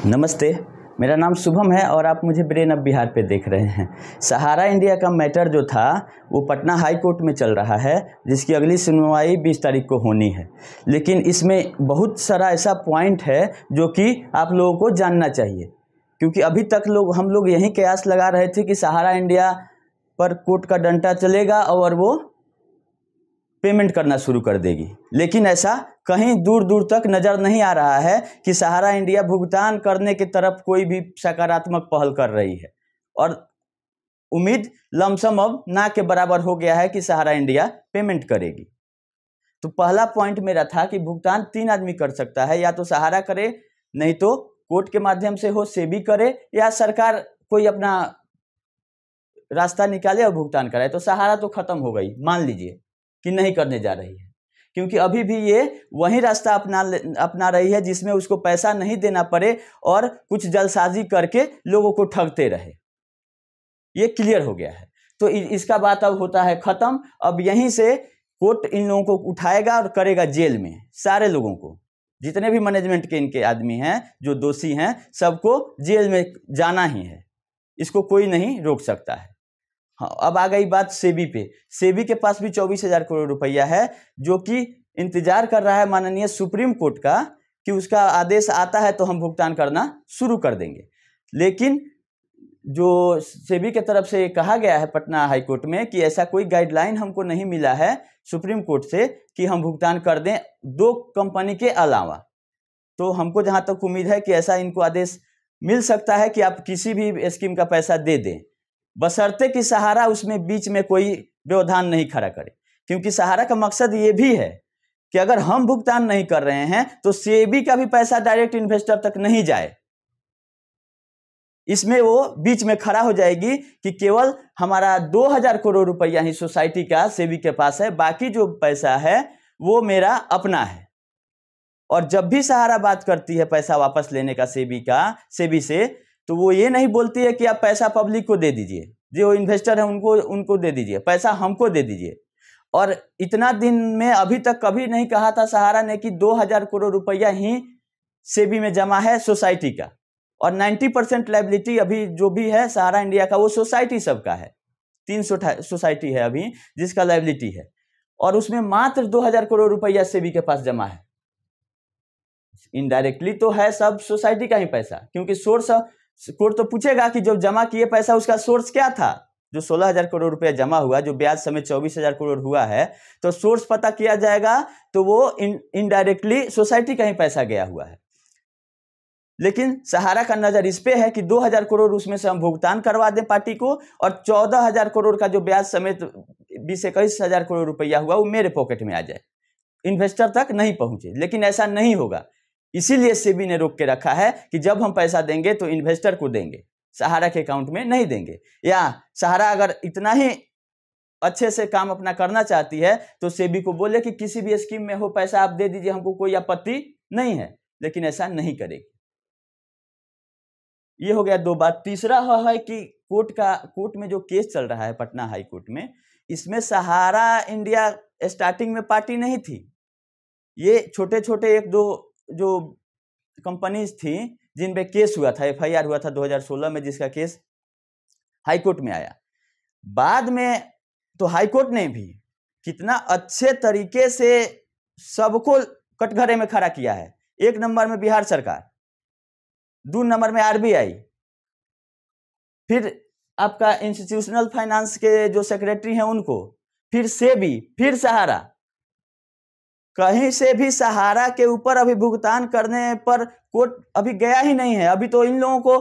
नमस्ते, मेरा नाम शुभम है और आप मुझे ब्रेन ऑफ बिहार पे देख रहे हैं। सहारा इंडिया का मैटर जो था वो पटना हाई कोर्ट में चल रहा है, जिसकी अगली सुनवाई 20 तारीख को होनी है। लेकिन इसमें बहुत सारा ऐसा पॉइंट है जो कि आप लोगों को जानना चाहिए, क्योंकि अभी तक हम लोग यही कयास लगा रहे थे कि सहारा इंडिया पर कोर्ट का डंडा चलेगा और वो पेमेंट करना शुरू कर देगी। लेकिन ऐसा कहीं दूर दूर तक नज़र नहीं आ रहा है कि सहारा इंडिया भुगतान करने की तरफ कोई भी सकारात्मक पहल कर रही है। और उम्मीद लमसम अब ना के बराबर हो गया है कि सहारा इंडिया पेमेंट करेगी। तो पहला पॉइंट मेरा था कि भुगतान 3 आदमी कर सकता है, या तो सहारा करे, नहीं तो कोर्ट के माध्यम से हो, सेबी करे, या सरकार कोई अपना रास्ता निकाले और भुगतान कराए। तो सहारा तो खत्म हो गई, मान लीजिए कि नहीं करने जा रही है, क्योंकि अभी भी ये वही रास्ता अपना रही है जिसमें उसको पैसा नहीं देना पड़े और कुछ जलसाजी करके लोगों को ठगते रहे। ये क्लियर हो गया है। तो इसका बात अब होता है खत्म। अब यहीं से कोर्ट इन लोगों को उठाएगा और करेगा जेल में। सारे लोगों को, जितने भी मैनेजमेंट के इनके आदमी हैं जो दोषी हैं, सबको जेल में जाना ही है। इसको कोई नहीं रोक सकता है। हाँ, अब आ गई बात सेबी पे। सेबी के पास भी 24,000 करोड़ रुपया है, जो कि इंतजार कर रहा है माननीय सुप्रीम कोर्ट का कि उसका आदेश आता है तो हम भुगतान करना शुरू कर देंगे। लेकिन जो सेबी के तरफ से कहा गया है पटना हाई कोर्ट में कि ऐसा कोई गाइडलाइन हमको नहीं मिला है सुप्रीम कोर्ट से कि हम भुगतान कर दें 2 कंपनी के अलावा। तो हमको जहाँ तक उम्मीद है कि ऐसा इनको आदेश मिल सकता है कि आप किसी भी स्कीम का पैसा दे दें, बशर्ते कि सहारा उसमें बीच में कोई व्यवधान नहीं खड़ा करे। क्योंकि सहारा का मकसद ये भी है कि अगर हम भुगतान नहीं कर रहे हैं तो सेबी का भी पैसा डायरेक्ट इन्वेस्टर तक नहीं जाए। इसमें वो बीच में खड़ा हो जाएगी कि केवल हमारा 2,000 करोड़ रुपया ही सोसाइटी का सेबी के पास है, बाकी जो पैसा है वो मेरा अपना है। और जब भी सहारा बात करती है पैसा वापस लेने का सेबी से, तो वो ये नहीं बोलती है कि आप पैसा पब्लिक को दे दीजिए, जो इन्वेस्टर है उनको दे दीजिए, पैसा हमको दे दीजिए। और इतना दिन में अभी तक कभी नहीं कहा था सहारा ने कि 2,000 करोड़ रुपया ही सेबी में जमा है सोसाइटी का, और 90% लायबिलिटी अभी जो भी है सहारा इंडिया का वो सोसाइटी सबका है। 300 सोसाइटी है अभी जिसका लायबिलिटी है, और उसमें मात्र 2,000 करोड़ रुपया सेबी के पास जमा है। इनडायरेक्टली तो है सब सोसाइटी का ही पैसा, क्योंकि सोर्स कोर्ट तो पूछेगा कि जो जमा किए पैसा उसका सोर्स क्या था। जो 16,000 करोड़ रुपया जमा हुआ, जो ब्याज समेत 24,000 करोड़ हुआ है, तो सोर्स पता किया जाएगा तो वो इनडायरेक्टली सोसाइटी का ही पैसा गया हुआ है। लेकिन सहारा का नजर इस पे है कि 2,000 करोड़ उसमें से हम भुगतान करवा दें पार्टी को, और 14,000 करोड़ का जो ब्याज समेत 20-21,000 करोड़ रुपया हुआ वो मेरे पॉकेट में आ जाए, इन्वेस्टर तक नहीं पहुंचे। लेकिन ऐसा नहीं होगा, इसीलिए सेबी ने रोक के रखा है कि जब हम पैसा देंगे तो इन्वेस्टर को देंगे, सहारा के अकाउंट में नहीं देंगे। या सहारा अगर इतना ही अच्छे से काम अपना करना चाहती है तो सेबी को बोले कि किसी भी स्कीम में हो पैसा आप दे दीजिए, हमको कोई आपत्ति नहीं है। लेकिन ऐसा नहीं करेगी। ये हो गया 2 बात। तीसरा है कि कोर्ट में जो केस चल रहा है पटना हाई कोर्ट में, इसमें सहारा इंडिया स्टार्टिंग में पार्टी नहीं थी। ये छोटे छोटे 1-2 जो कंपनीज थी जिन पे केस हुआ था, FIR हुआ था 2016 में, जिसका केस हाई कोर्ट में आया। बाद में तो हाई कोर्ट ने भी कितना अच्छे तरीके से सबको कटघरे में खड़ा किया है। 1 नंबर में बिहार सरकार, 2 नंबर में RBI, फिर आपका इंस्टीट्यूशनल फाइनेंस के जो सेक्रेटरी हैं उनको, फिर सेबी, फिर सहारा। कहीं से भी सहारा के ऊपर अभी भुगतान करने पर कोर्ट अभी गया ही नहीं है। अभी तो इन लोगों को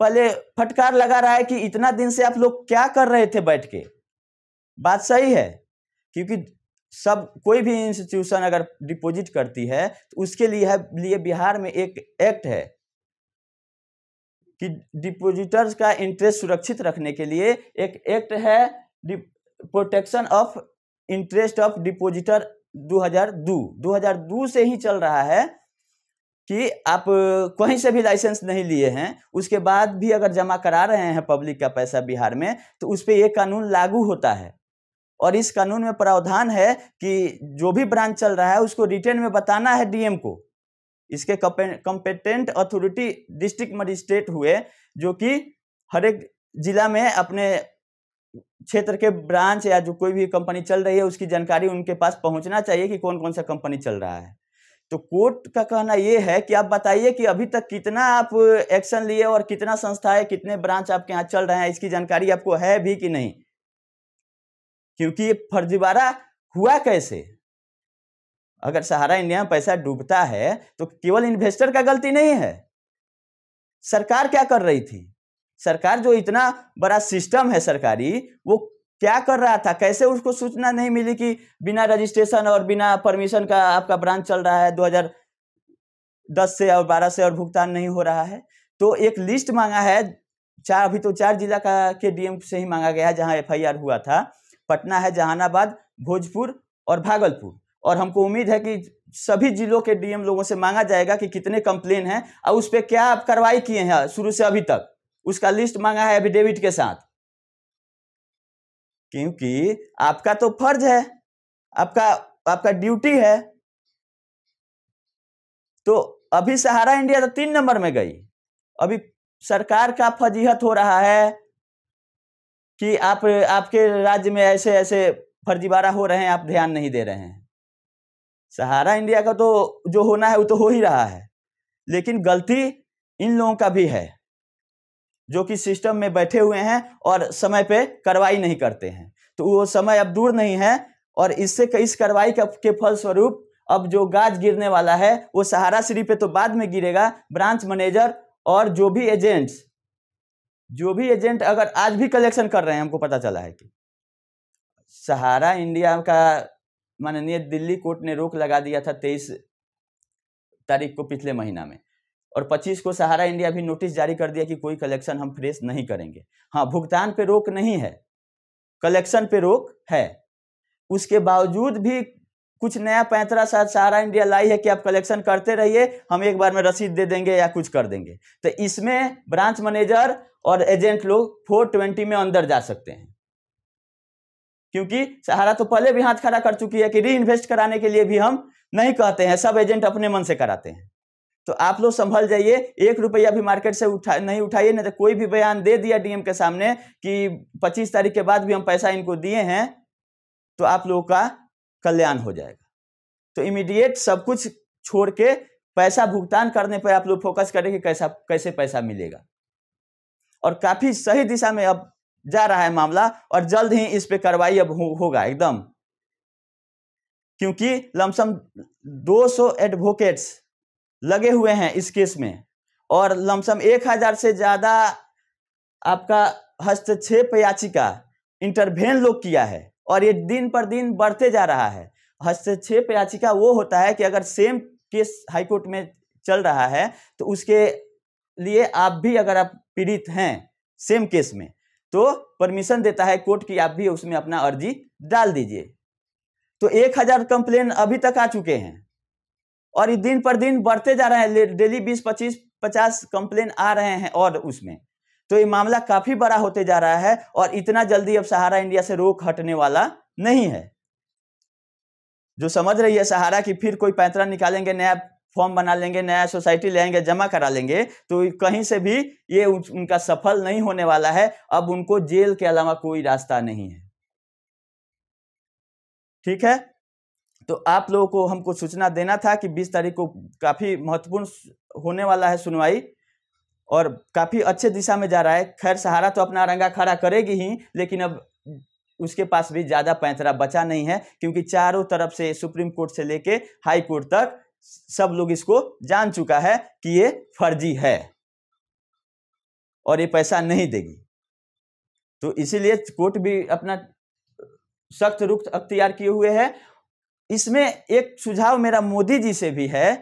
पहले फटकार लगा रहा है कि इतना दिन से आप लोग क्या कर रहे थे बैठ के। बात सही है, क्योंकि कोई भी इंस्टीट्यूशन अगर डिपॉजिट करती है तो उसके लिए बिहार में एक एक्ट है कि डिपॉजिटर्स का इंटरेस्ट सुरक्षित रखने के लिए एक एक्ट है, protection of interest of depositor 2002 से ही चल रहा है कि आप कहीं से भी लाइसेंस नहीं लिए हैं, उसके बाद भी अगर जमा करा रहे हैं पब्लिक का पैसा बिहार में, तो उस पर यह कानून लागू होता है। और इस कानून में प्रावधान है कि जो भी ब्रांच चल रहा है उसको रिटर्न में बताना है DM को इसके कंपेटेंट अथॉरिटी डिस्ट्रिक्ट मजिस्ट्रेट हुए, जो कि हर एक जिला में अपने क्षेत्र के ब्रांच या जो कोई भी कंपनी चल रही है उसकी जानकारी उनके पास पहुंचना चाहिए कि कौन कौन सा कंपनी चल रहा है। तो कोर्ट का कहना ये है कि आप बताइए कि अभी तक कितना आप एक्शन लिए और कितना संस्थाएं, कितने ब्रांच आपके यहाँ चल रहे हैं, इसकी जानकारी आपको है भी कि नहीं, क्योंकि ये फर्जीवाड़ा हुआ कैसे। अगर सहारा इंडिया में पैसा डूबता है तो केवल इन्वेस्टर का गलती नहीं है। सरकार क्या कर रही थी? सरकार जो इतना बड़ा सिस्टम है सरकारी, वो क्या कर रहा था? कैसे उसको सूचना नहीं मिली कि बिना रजिस्ट्रेशन और बिना परमिशन का आपका ब्रांच चल रहा है 2010 से और 12 से और भुगतान नहीं हो रहा है? तो एक लिस्ट मांगा है, अभी तो 4 जिला का के डीएम से ही मांगा गया है जहां एफआईआर हुआ था। पटना है, जहानाबाद, भोजपुर और भागलपुर। और हमको उम्मीद है कि सभी जिलों के डीएम लोगों से मांगा जाएगा कि कितने कंप्लेन हैं और उस पर क्या आप कार्रवाई किए हैं शुरू से अभी तक, उसका लिस्ट मांगा है एफिडेविट के साथ। क्योंकि आपका तो फर्ज है, आपका ड्यूटी है। तो अभी सहारा इंडिया तो 3 नंबर में गई। अभी सरकार का फजीहत हो रहा है कि आपके राज्य में ऐसे ऐसे फर्जीवाड़ा हो रहे हैं, आप ध्यान नहीं दे रहे हैं। सहारा इंडिया का तो जो होना है वो तो हो ही रहा है, लेकिन गलती इन लोगों का भी है जो कि सिस्टम में बैठे हुए हैं और समय पे कार्रवाई नहीं करते हैं। तो वो समय अब दूर नहीं है और इस कार्रवाई के फलस्वरूप अब जो गाज गिरने वाला है वो सहारा श्री पे तो बाद में गिरेगा। ब्रांच मैनेजर और जो भी एजेंट अगर आज भी कलेक्शन कर रहे हैं, हमको पता चला है कि सहारा इंडिया का माननीय दिल्ली कोर्ट ने रोक लगा दिया था 23 तारीख को पिछले महीना में, और 25 को सहारा इंडिया भी नोटिस जारी कर दिया कि कोई कलेक्शन हम फ्रेश नहीं करेंगे। हाँ, भुगतान पे रोक नहीं है, कलेक्शन पे रोक है। उसके बावजूद भी कुछ नया पैंतरा सहारा इंडिया लाई है कि आप कलेक्शन करते रहिए, हम एक बार में रसीद दे देंगे या कुछ कर देंगे। तो इसमें ब्रांच मैनेजर और एजेंट लोग 420 में अंदर जा सकते हैं, क्योंकि सहारा तो पहले भी हाथ खड़ा कर चुकी है कि री इन्वेस्ट कराने के लिए भी हम नहीं कहते हैं, सब एजेंट अपने मन से कराते हैं। तो आप लोग संभल जाइए, 1 रुपया भी मार्केट से नहीं उठाइए, नहीं तो कोई भी बयान दे दिया डीएम के सामने कि 25 तारीख के बाद भी हम पैसा इनको दिए हैं, तो आप लोगों का कल्याण हो जाएगा। तो इमीडिएट सब कुछ छोड़ के पैसा भुगतान करने पर आप लोग फोकस करें कि कैसे पैसा मिलेगा। और काफी सही दिशा में अब जा रहा है मामला, और जल्द ही इस पे कार्रवाई अब होगा एकदम, क्योंकि लमसम 200 एडवोकेट्स लगे हुए हैं इस केस में, और लमसम 1000 से ज्यादा आपका हस्तक्षेप याचिका इंटरवेन लोग किया है, और ये दिन पर दिन बढ़ते जा रहा है। हस्तक्षेप याचिका वो होता है कि अगर सेम केस हाईकोर्ट में चल रहा है तो उसके लिए आप भी, अगर आप पीड़ित हैं सेम केस में, तो परमिशन देता है कोर्ट कि आप भी उसमें अपना अर्जी डाल दीजिए। तो 1000 कंप्लेन अभी तक आ चुके हैं और ये दिन पर दिन बढ़ते जा रहे हैं, डेली 20, 25, 50 कंप्लेन आ रहे हैं, और उसमें तो ये मामला काफी बड़ा होते जा रहा है, और इतना जल्दी अब सहारा इंडिया से रोक हटने वाला नहीं है। जो समझ रही है सहारा कि फिर कोई पैंतरा निकालेंगे, नया फॉर्म बना लेंगे, नया सोसाइटी ले आएंगे, जमा करा लेंगे, तो कहीं से भी ये उनका सफल नहीं होने वाला है। अब उनको जेल के अलावा कोई रास्ता नहीं है। ठीक है, तो आप लोगों को हमको सूचना देना था कि 20 तारीख को काफी महत्वपूर्ण होने वाला है सुनवाई, और काफी अच्छे दिशा में जा रहा है। खैर, सहारा तो अपना रंगा खड़ा करेगी ही, लेकिन अब उसके पास भी ज्यादा पैंतरा बचा नहीं है, क्योंकि चारों तरफ से सुप्रीम कोर्ट से लेके हाई कोर्ट तक सब लोग इसको जान चुका है कि ये फर्जी है और ये पैसा नहीं देगी। तो इसीलिए कोर्ट भी अपना सख्त रुख अख्तियार किए हुए है। इसमें एक सुझाव मेरा मोदी जी से भी है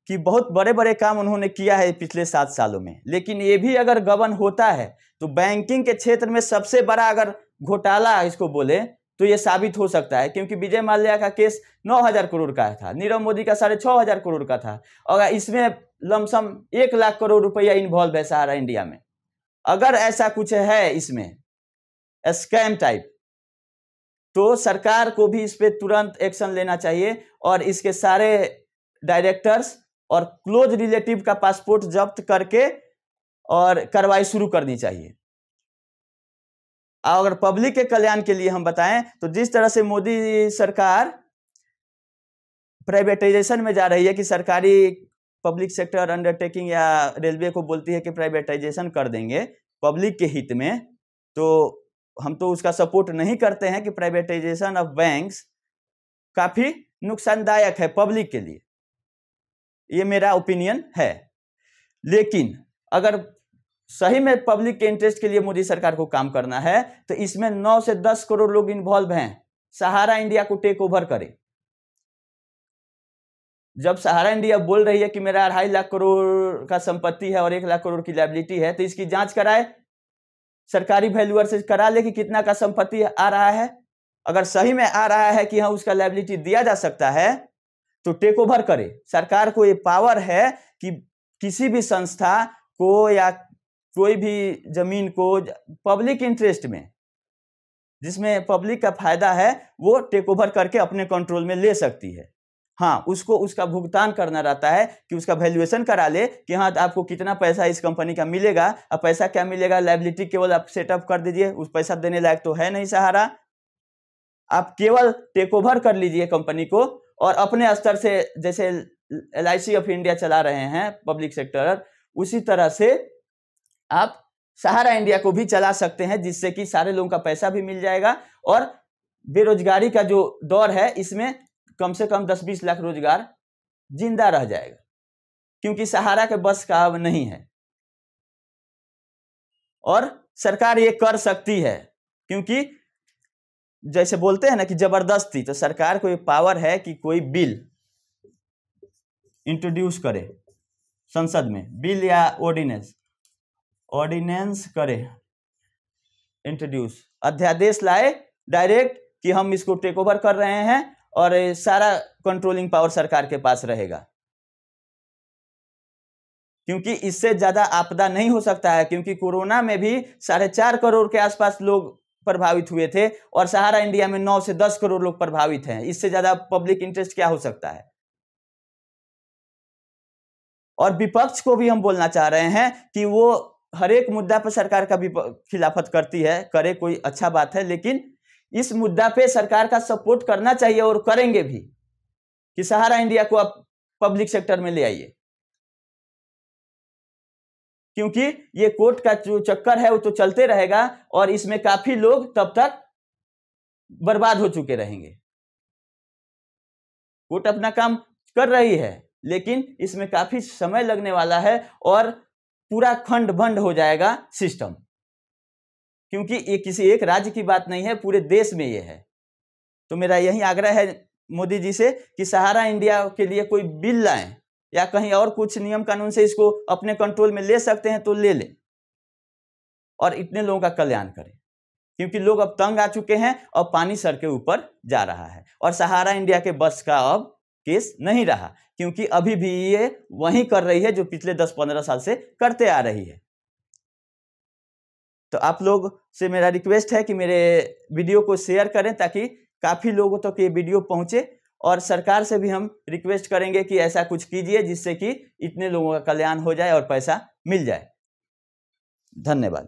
कि बहुत बड़े बड़े काम उन्होंने किया है पिछले 7 सालों में, लेकिन ये भी अगर गबन होता है तो बैंकिंग के क्षेत्र में सबसे बड़ा अगर घोटाला इसको बोले तो ये साबित हो सकता है, क्योंकि विजय माल्या का केस 9000 करोड़ का था, नीरव मोदी का 6500 करोड़ का था, और इसमें लमसम 1 लाख करोड़ रुपया इन्वॉल्व है सहारा इंडिया में। अगर ऐसा कुछ है इसमें स्कैम टाइप, तो सरकार को भी इस पे तुरंत एक्शन लेना चाहिए और इसके सारे डायरेक्टर्स और क्लोज रिलेटिव का पासपोर्ट जब्त करके और कार्रवाई शुरू करनी चाहिए। अगर पब्लिक के कल्याण के लिए हम बताएं तो जिस तरह से मोदी सरकार प्राइवेटाइजेशन में जा रही है कि सरकारी पब्लिक सेक्टर अंडरटेकिंग या रेलवे को बोलती है कि प्राइवेटाइजेशन कर देंगे पब्लिक के हित में, तो हम तो उसका सपोर्ट नहीं करते हैं कि प्राइवेटाइजेशन ऑफ बैंक्स काफी नुकसानदायक है पब्लिक के लिए, ये मेरा ओपिनियन है। लेकिन अगर सही में पब्लिक के इंटरेस्ट के लिए मोदी सरकार को काम करना है तो इसमें 9 से 10 करोड़ लोग इन्वॉल्व हैं। सहारा इंडिया को टेक ओवर करे। जब सहारा इंडिया बोल रही है कि मेरा 2.5 लाख करोड़ का संपत्ति है और 1 लाख करोड़ की लायबिलिटी है, तो इसकी जांच कराए, सरकारी वैल्यूअर से करा ले कि कितना का संपत्ति आ रहा है। अगर सही में आ रहा है कि हाँ उसका लायबिलिटी दिया जा सकता है तो टेक ओवर करे। सरकार को ये पावर है कि किसी भी संस्था को या कोई भी जमीन को पब्लिक इंटरेस्ट में, जिसमें पब्लिक का फायदा है, वो टेक ओवर करके अपने कंट्रोल में ले सकती है। हाँ, उसको उसका भुगतान करना रहता है कि उसका वैल्यूएशन करा ले कि हाँ आपको कितना पैसा इस कंपनी का मिलेगा। अब पैसा क्या मिलेगा, लायबिलिटी केवल आप सेटअप कर दीजिए, उस पैसा देने लायक तो है नहीं सहारा। आप केवल टेक ओवर कर लीजिए कंपनी को और अपने स्तर से, जैसे LIC ऑफ इंडिया चला रहे हैं पब्लिक सेक्टर, उसी तरह से आप सहारा इंडिया को भी चला सकते हैं, जिससे कि सारे लोगों का पैसा भी मिल जाएगा और बेरोजगारी का जो दौर है इसमें कम से कम 10-20 लाख रोजगार जिंदा रह जाएगा, क्योंकि सहारा के बस का अब नहीं है। और सरकार ये कर सकती है, क्योंकि जैसे बोलते हैं ना कि जबरदस्ती, तो सरकार को ये पावर है कि कोई बिल इंट्रोड्यूस करे संसद में, बिल या ऑर्डिनेंस करे, इंट्रोड्यूस, अध्यादेश लाए डायरेक्ट कि हम इसको टेक ओवर कर रहे हैं और सारा कंट्रोलिंग पावर सरकार के पास रहेगा। क्योंकि इससे ज्यादा आपदा नहीं हो सकता है, क्योंकि कोरोना में भी 4.5 करोड़ के आसपास लोग प्रभावित हुए थे और सहारा इंडिया में 9 से 10 करोड़ लोग प्रभावित हैं। इससे ज्यादा पब्लिक इंटरेस्ट क्या हो सकता है। और विपक्ष को भी हम बोलना चाह रहे हैं कि वो हर एक मुद्दा पर सरकार का भी खिलाफत करती है, करे, कोई अच्छा बात है, लेकिन इस मुद्दा पे सरकार का सपोर्ट करना चाहिए और करेंगे भी कि सहारा इंडिया को आप पब्लिक सेक्टर में ले आइए। क्योंकि ये कोर्ट का जो चक्कर है वो तो चलते रहेगा और इसमें काफी लोग तब तक बर्बाद हो चुके रहेंगे। कोर्ट अपना काम कर रही है, लेकिन इसमें काफी समय लगने वाला है और पूरा खंड भंड हो जाएगा सिस्टम, क्योंकि ये किसी एक राज्य की बात नहीं है, पूरे देश में ये है। तो मेरा यही आग्रह है मोदी जी से कि सहारा इंडिया के लिए कोई बिल लाएं या कहीं और कुछ नियम कानून से इसको अपने कंट्रोल में ले सकते हैं तो ले लें और इतने लोगों का कल्याण करें, क्योंकि लोग अब तंग आ चुके हैं और पानी सर के ऊपर जा रहा है और सहारा इंडिया के बस का अब केस नहीं रहा, क्योंकि अभी भी ये वही कर रही है जो पिछले 10-15 साल से करते आ रही है। तो आप लोग से मेरा रिक्वेस्ट है कि मेरे वीडियो को शेयर करें ताकि काफ़ी लोगों तक ये वीडियो पहुंचे, और सरकार से भी हम रिक्वेस्ट करेंगे कि ऐसा कुछ कीजिए जिससे कि इतने लोगों का कल्याण हो जाए और पैसा मिल जाए। धन्यवाद।